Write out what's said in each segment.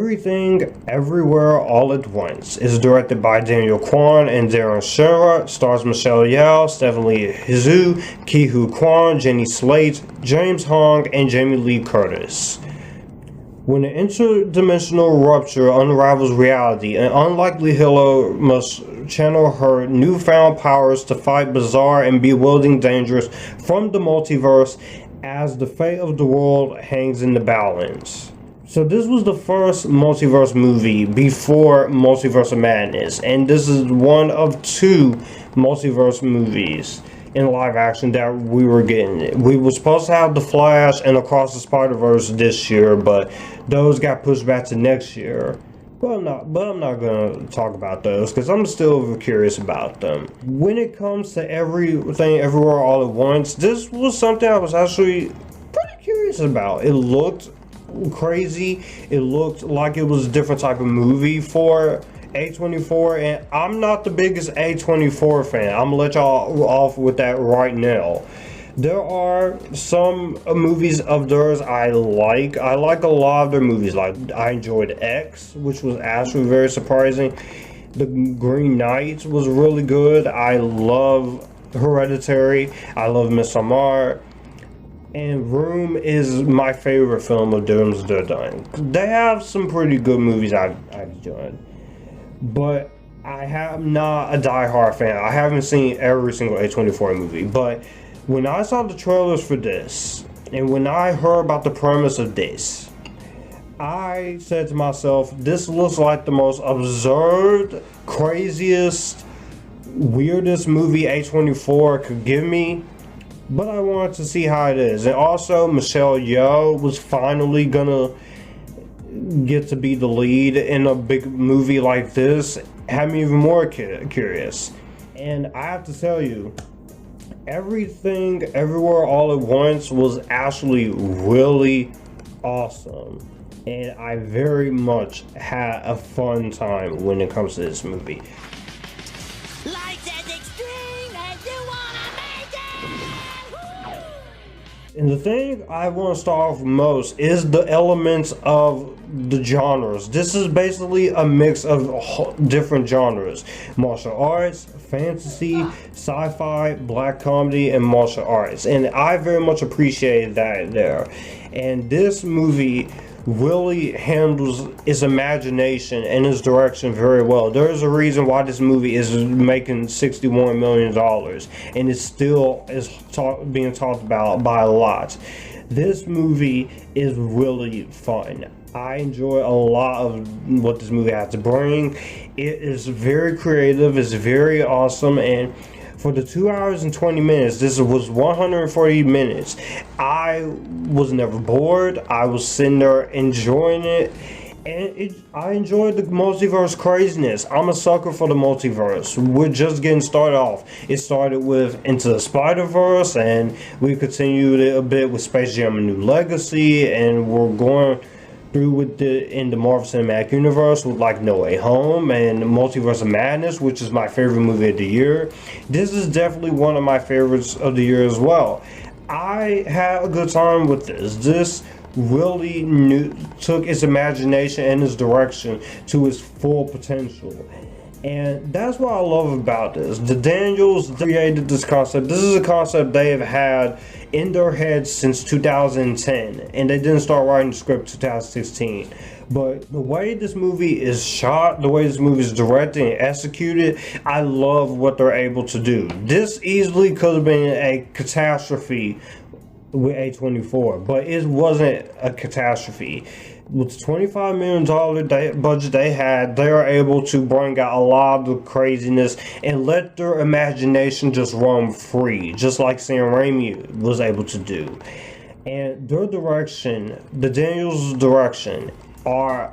Everything, Everywhere, All at Once is directed by Kwan and Darren Scheinert, stars Michelle Yeoh, Stephanie Hsu, Huy Quan, Jenny Slate, James Hong, and Jamie Lee Curtis. When an interdimensional rupture unravels reality, an unlikely healer must channel her newfound powers to fight bizarre and bewildering dangers from the multiverse as the fate of the world hangs in the balance. So this was the first multiverse movie before Multiverse of Madness, and this is one of two multiverse movies in live action that we were getting. We were supposed to have The Flash and Across the Spider-Verse this year, but those got pushed back to next year. I'm not gonna talk about those because I'm still curious about them. When it comes to Everything, Everywhere, All at Once, this was something I was actually pretty curious about. It looked crazy. It looked like it was a different type of movie for A24, and I'm not the biggest A24 fan. I'm gonna let y'all off with that right now. There are some movies of theirs I like. I like a lot of their movies. Like, I enjoyed X, which was actually very surprising. The Green Knight was really good. I love Hereditary. I love Midsommar. And Room is my favorite film of theirs they're done. They have some pretty good movies I've enjoyed. But I am not a die-hard fan. I haven't seen every single A24 movie. But when I saw the trailers for this, and when I heard about the premise of this, I said to myself, this looks like the most absurd, craziest, weirdest movie A24 could give me. But I wanted to see how it is. And also, Michelle Yeoh was finally gonna get to be the lead in a big movie like this. Had me even more curious. And I have to tell you, Everything, Everywhere, All at Once was actually really awesome. And I very much had a fun time when it comes to this movie. And the thing I want to start off most is the elements of the genres. This is basically a mix of different genres: martial arts, fantasy, sci-fi, black comedy, and martial arts. And I very much appreciate that there. And this movie really handles its imagination and its direction very well. There is a reason why this movie is making $61 million and it still is being talked about by a lot. This movie is really fun. I enjoy a lot of what this movie has to bring. It is very creative, it's very awesome, and for the 2 hours and 20 minutes, this was 140 minutes. I was never bored. I was sitting there enjoying it. And I enjoyed the multiverse craziness. I'm a sucker for the multiverse. We're just getting started off. It started with Into the Spider-Verse, and we continued it a bit with Space Jam: A New Legacy, and we're going through with in the Marvel Cinematic Universe with like No Way Home and Multiverse of Madness, which is my favorite movie of the year. This is definitely one of my favorites of the year as well. I had a good time with this. This really took its imagination and its direction to its full potential. And that's what I love about this. The Daniels created this concept. This is a concept they have had in their heads since 2010, and they didn't start writing the script 2016. But the way this movie is shot, the way this movie is directed and executed, I love what they're able to do. This easily could have been a catastrophe with A24, but it wasn't a catastrophe. With the $25 million budget they had, they are able to bring out a lot of the craziness and let their imagination just roam free, just like Sam Raimi was able to do. And their direction, the Daniels' direction, are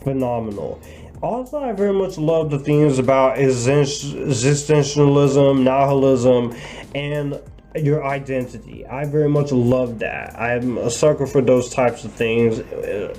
phenomenal. Also, I very much love the themes about existentialism, nihilism, and your identity. I very much love that. I'm a sucker for those types of things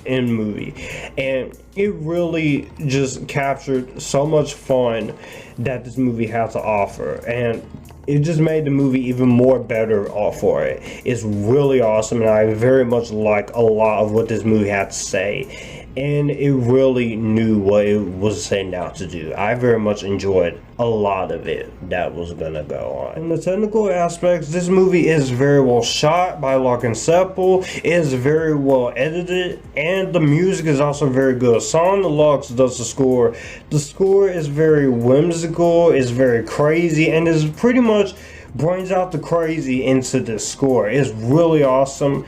in movie, and it really just captured so much fun that this movie had to offer, and it just made the movie even more better for it. It's really awesome, and I very much like a lot of what this movie had to say. and it really knew what it was setting out to do. I very much enjoyed a lot of it that was gonna go on. In the technical aspects, this movie is very well shot by Larocca. It is very well edited, and the music is also very good. Song Deluxe does the score. The score is very whimsical, it's very crazy, and is pretty much brings out the crazy into this score. It's really awesome.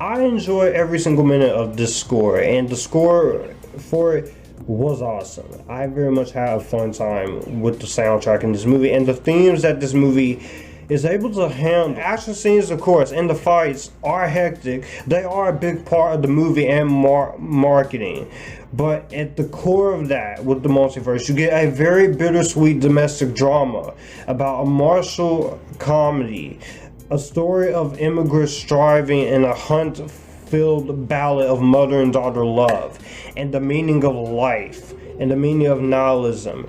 I enjoy every single minute of this score, and the score for it was awesome. I very much had a fun time with the soundtrack in this movie, and the themes that this movie is able to handle. Action scenes, of course, and the fights are hectic. They are a big part of the movie and marketing. But at the core of that, with the multiverse, you get a very bittersweet domestic drama about a martial comedy, a story of immigrants striving in a hunt-filled ballad of mother and daughter love, and the meaning of life, and the meaning of nihilism.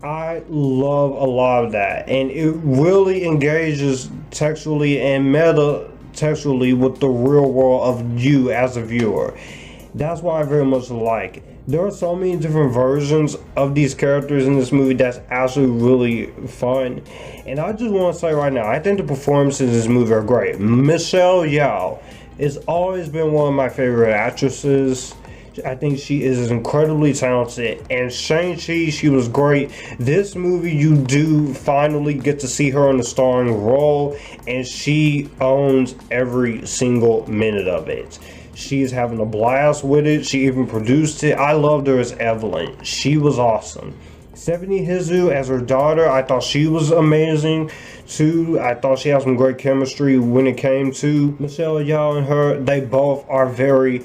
I love a lot of that, and it really engages textually and meta-textually with the real world of you as a viewer. That's why I very much like it. There are so many different versions of these characters in this movie that's actually really fun. And I just want to say right now, I think the performances in this movie are great. Michelle Yeoh has always been one of my favorite actresses. I think she is incredibly talented, and Shang-Chi, she was great. This movie, you do finally get to see her in a starring role, and she owns every single minute of it. She is having a blast with it. She even produced it. I loved her as Evelyn. She was awesome. Stephanie Hsu as her daughter, I thought she was amazing too. I thought she had some great chemistry when it came to Michelle Yeoh and her. They both are very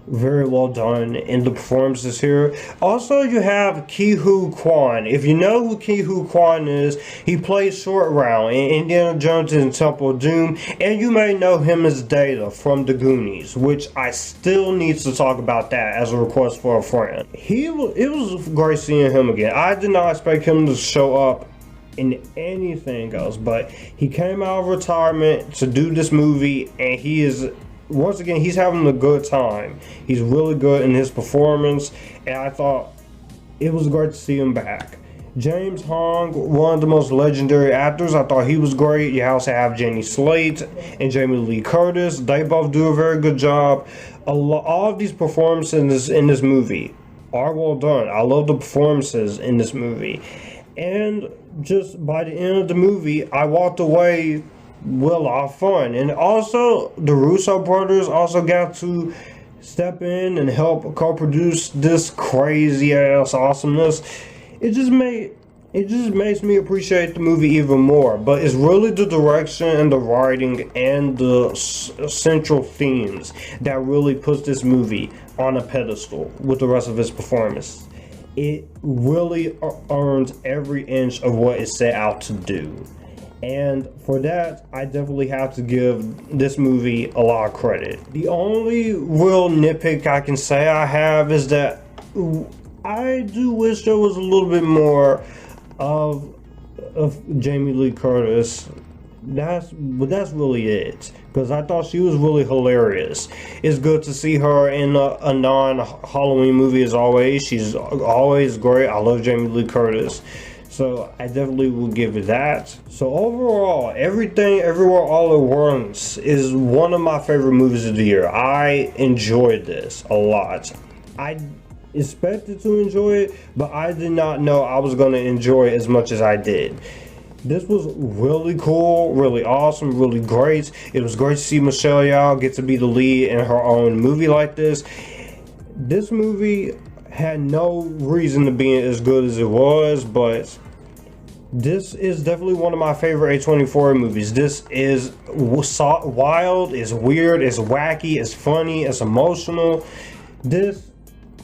well done in the performances here. Also, you have Huy Quan. If you know who Huy Quan is, he plays Short Round in Indiana Jones and Temple of Doom, and you may know him as Data from The Goonies, which I still need to talk about that as a request for a friend. It was great seeing him again. I did not expect him to show up in anything else, but he came out of retirement to do this movie, and he is, once again, he's having a good time. He's really good in his performance, and I thought it was great to see him back. James Hong, one of the most legendary actors, I thought he was great. You also have Jenny Slate and Jamie Lee Curtis. They both do a very good job. All of these performances in this movie are well done. I love the performances in this movie. And just by the end of the movie, I walked away with a lot of fun. And also, the Russo brothers also got to step in and help co-produce this crazy ass awesomeness. It just makes me appreciate the movie even more. But it's really the direction and the writing and the central themes that really puts this movie on a pedestal with the rest of its performance. It really earns every inch of what it set out to do. And for that, I definitely have to give this movie a lot of credit. The only real nitpick I can say I have is that I do wish there was a little bit more of Jamie Lee Curtis. But that's really it, because I thought she was really hilarious. It's good to see her in a non-Halloween movie as always. She's always great. I love Jamie Lee Curtis. So I definitely will give it that. So overall, Everything Everywhere All at Once is one of my favorite movies of the year. I enjoyed this a lot. I expected to enjoy it, but I did not know I was going to enjoy it as much as I did. This was really cool, really awesome, really great. It was great to see Michelle Yeoh get to be the lead in her own movie like this. This movie had no reason to be as good as it was, but this is definitely one of my favorite A24 movies. This is wild, it's weird, it's wacky, it's funny, it's emotional. This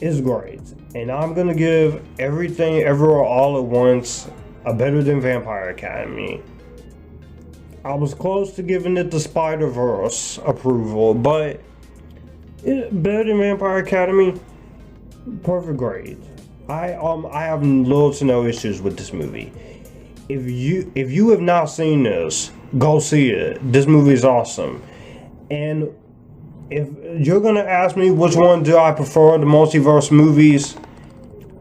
is great, and I'm gonna give Everything Everywhere All at Once a better than Vampire Academy. I was close to giving it the Spider-Verse approval, but better than Vampire Academy. Perfect grade. I have little to no issues with this movie. If you have not seen this, go see it. This movie is awesome. And if you're gonna ask me which one do I prefer, the multiverse movies,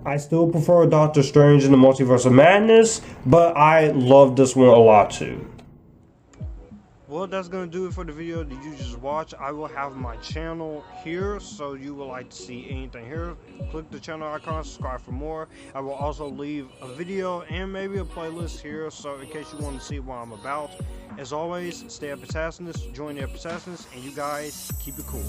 I still prefer Doctor Strange and the Multiverse of Madness, but I love this one a lot too. Well, that's going to do it for the video that you just watched. I will have my channel here, so you would like to see anything here, click the channel icon, subscribe for more. I will also leave a video and maybe a playlist here, so in case you want to see what I'm about. As always, stay Epictasticness, join the Epictasticness, and you guys keep it cool.